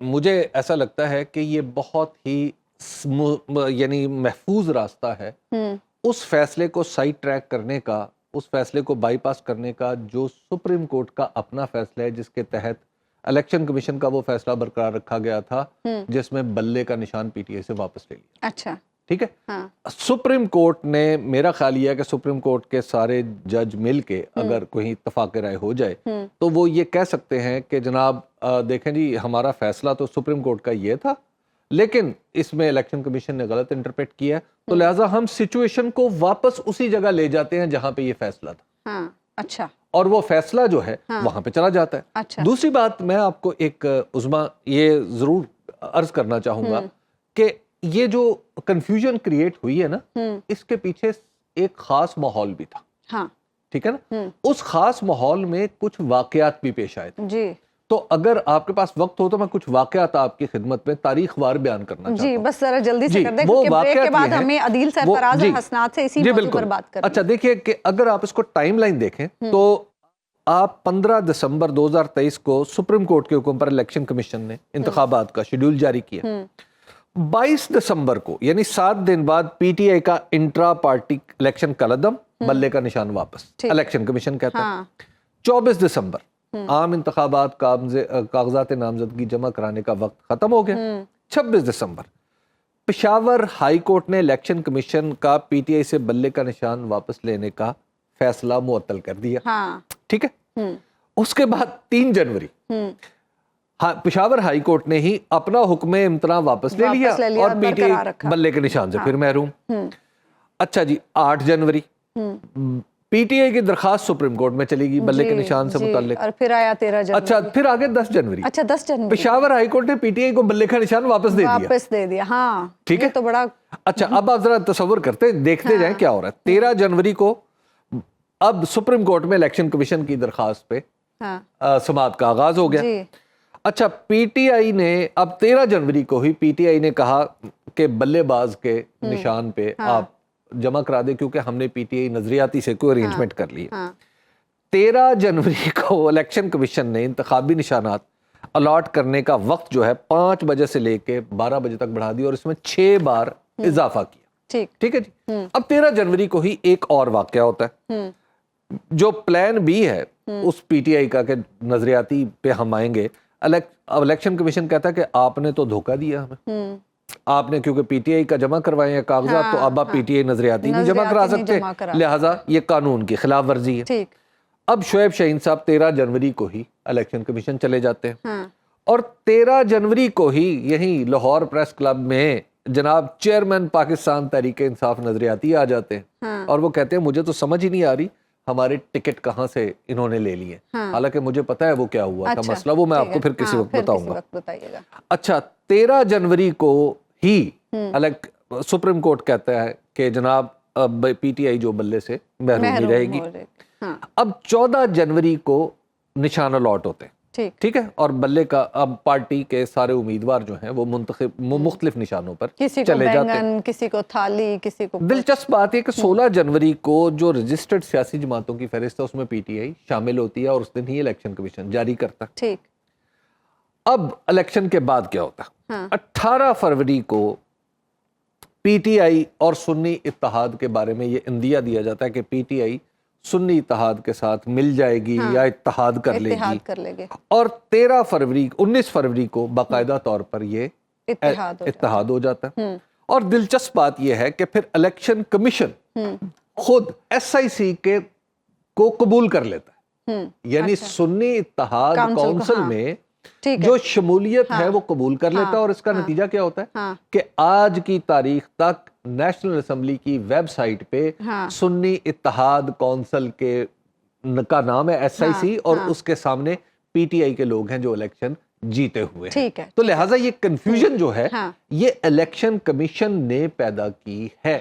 مجھے ایسا لگتا ہے کہ یہ بہت ہی یعنی محفوظ راستہ ہے اس فیصلے کو سائڈ ٹریک کرنے کا، اس فیصلے کو بائی پاس کرنے کا جو سپریم کورٹ کا اپنا فیصلہ ہے، جس کے تحت الیکشن کمیشن کا وہ فیصلہ برقرار رکھا گیا تھا جس میں بلے کا نشان پی ٹی آئی سے واپس لے لیا۔ اچھا، ٹھیک ہے، سپریم کورٹ نے، میرا خیال یہ ہے کہ سپریم کورٹ کے سارے جج مل کے اگر کوئی اتفاق رائے ہو جائے تو وہ یہ کہہ سکتے ہیں کہ جناب دیکھیں جی، ہمارا فیصلہ تو سپریم کورٹ کا یہ تھا، لیکن اس میں الیکشن کمیشن نے غلط انٹرپریٹ کیا ہے، تو لہٰذا ہم سچویشن کو واپس اسی جگہ لے جاتے ہیں جہاں پہ یہ فیصلہ تھا۔ اچھا، اور وہ فیصلہ جو ہے وہاں پہ چلا جاتا ہے۔ اچھا، دوسری بات میں آپ کو ایک عظما یہ ضرور عرض کرنا چاہوں گا کہ یہ جو کنفیوژن کریٹ ہوئی ہے نا، اس کے پیچھے ایک خاص ماحول بھی تھا، ٹھیک ہے نا، اس خاص ماحول میں کچھ واقعات بھی پیش آئے تھے۔ جی، تو اگر آپ کے پاس وقت ہو تو میں کچھ واقعات آپ کی خدمت میں تاریخ وار بیان کرنا چاہتا ہوں۔ جی بس ذرا جلدی سے کر دیں کیونکہ بریک کے بعد ہمیں عدیل سرفراز اور حسنات سے اسی موضوع پر بات کریں۔ اچھا دیکھیے کہ اگر آپ اس کو ٹائم لائن دیکھیں تو آپ 15 دسمبر 2023 کو سپریم کورٹ کے حکم پر الیکشن کمیشن نے انتخابات کا شیڈول جاری کیا۔ 22 دسمبر کو یعنی 7 دن بعد پی ٹی آئی کا انٹرا پارٹی الیکشن کالعدم، بلے کا نشان واپس، الیکشن کمیشن کہتا ہے۔ 24 دسمبر عام انتخابات کاغذات نامزدگی جمع کرانے کا وقت ختم ہو گیا۔ 26 دسمبر پشاور ہائی کورٹ نے الیکشن کمیشن کا پی ٹی آئی سے بلے کا نشان واپس لینے کا فیصلہ معطل کر دیا، ٹھیک ہے۔ اس کے بعد 3 جنوری پشاور ہائی کورٹ نے ہی اپنا حکم امتناع واپس لے لیا اور پی ٹی آئی بلے کے نشان سے پھر محروم۔ اچھا جی 8 جنوری پی ٹی آئی کی درخواست سپریم کورٹ میں چلی گئی بلے کے نشان سے متعلق، اور پھر آیا 13 جنوری۔ اچھا پھر آگے 10 جنوری، اچھا 10 جنوری پشاور ہائی کورٹ نے پی ٹی آئی کو بلے کا نشان واپس دے دیا۔ ہاں ٹھیک ہے، تو بڑا اچھا اب آپ ذرا تصور کرتے دیکھتے جائیں کیا ہو رہا ہے۔ 13 جنوری کو اب سپریم کورٹ میں الیکشن کمیشن کی درخواست پہ سماعت کا آغاز ہو گیا۔ اچھا پی ٹی آئی نے اب 13 جنوری کو ہی پی ٹی آئی نے کہا کہ بلے باز کے نشان پہ آپ جمع کرا دے کیونکہ ہم نے پی ٹی آئی نظریاتی سے کوئی ارینجمنٹ کر لی۔ 13 جنوری کو الیکشن کمیشن نے انتخابی نشانات الاٹ کرنے کا وقت جو ہے 5 بجے سے لے کے 12 بجے تک بڑھا دیا اور اس میں 6 بار اضافہ کیا، ٹھیک ہے جی۔ اب 13 جنوری کو ہی ایک اور واقعہ ہوتا ہے جو پلان بی ہے اس پی ٹی آئی کا کہ نظریاتی پہ ہم آئیں گے۔ الیکشن کمیشن کہتا ہے کہ آپ نے تو دھوکہ دیا ہمیں، آپ نے کیونکہ پی ٹی آئی کا جمع کروائے ہیں کاغذات تو اب آپ پی ٹی آئی نظریاتی نہیں جمع کرا سکتے، لہٰذا یہ قانون کی خلاف ورزی ہے۔ اب شعیب شاہین صاحب 13 جنوری کو ہی الیکشن کمیشن چلے جاتے ہیں اور 13 جنوری کو ہی یہیں لاہور پریس کلب میں جناب چیئرمین پاکستان تحریک انصاف نظریاتی آ جاتے ہیں اور وہ کہتے ہیں مجھے تو سمجھ ہی نہیں آ رہی ہمارے ٹکٹ کہاں سے انہوں نے لے لیے، حالانکہ مجھے پتا ہے وہ کیا ہوا تھا مسئلہ، وہ میں آپ کو پھر کسی وقت بتاؤں گا۔ اچھا 13 جنوری کو ہی سپریم کورٹ کہتا ہے کہ جناب پی ٹی آئی جو بلے سے محرومی رہے گی۔ اب 14 جنوری کو نشان الاٹ ہوتے ہیں، ٹھیک ہے، اور بلے کا اب پارٹی کے سارے امیدوار جو ہیں وہ مختلف نشانوں پر چلے جاتے ہیں، کسی کو تھالی، کسی کو۔ دلچسپ بات ہے کہ 16 جنوری کو جو رجسٹرڈ سیاسی جماعتوں کی فہرست ہے اس میں پی ٹی آئی شامل ہوتی ہے اور اس دن ہی الیکشن کمیشن جاری کرتا ہے۔ ٹھیک، اب الیکشن کے بعد کیا ہوتا ہے؟ 18 فروری کو پی ٹی آئی اور سنی اتحاد کے بارے میں یہ عندیہ دیا جاتا ہے کہ پی ٹی آئی سنی اتحاد کے ساتھ مل جائے گی یا اتحاد کر لے گی، اور 19 فروری کو باقاعدہ طور پر یہ اتحاد ہو جاتا ہے۔ اور دلچسپ بات یہ ہے کہ پھر الیکشن کمیشن خود ایس آئی سی کو قبول کر لیتا ہے، یعنی سنی اتحاد کونسل میں جو شمولیت ہے وہ قبول کر لیتا ہے، اور اس کا نتیجہ کیا ہوتا ہے کہ آج کی تاریخ تک نیشنل اسمبلی کی ویب سائٹ پہ سنی اتحاد کونسل کا نام ہے ایس آئی سی، اور اس کے سامنے پی ٹی آئی کے لوگ ہیں جو الیکشن جیتے ہوئے ہیں۔ تو لہٰذا یہ کنفیوژن جو ہے یہ الیکشن کمیشن نے پیدا کی ہے۔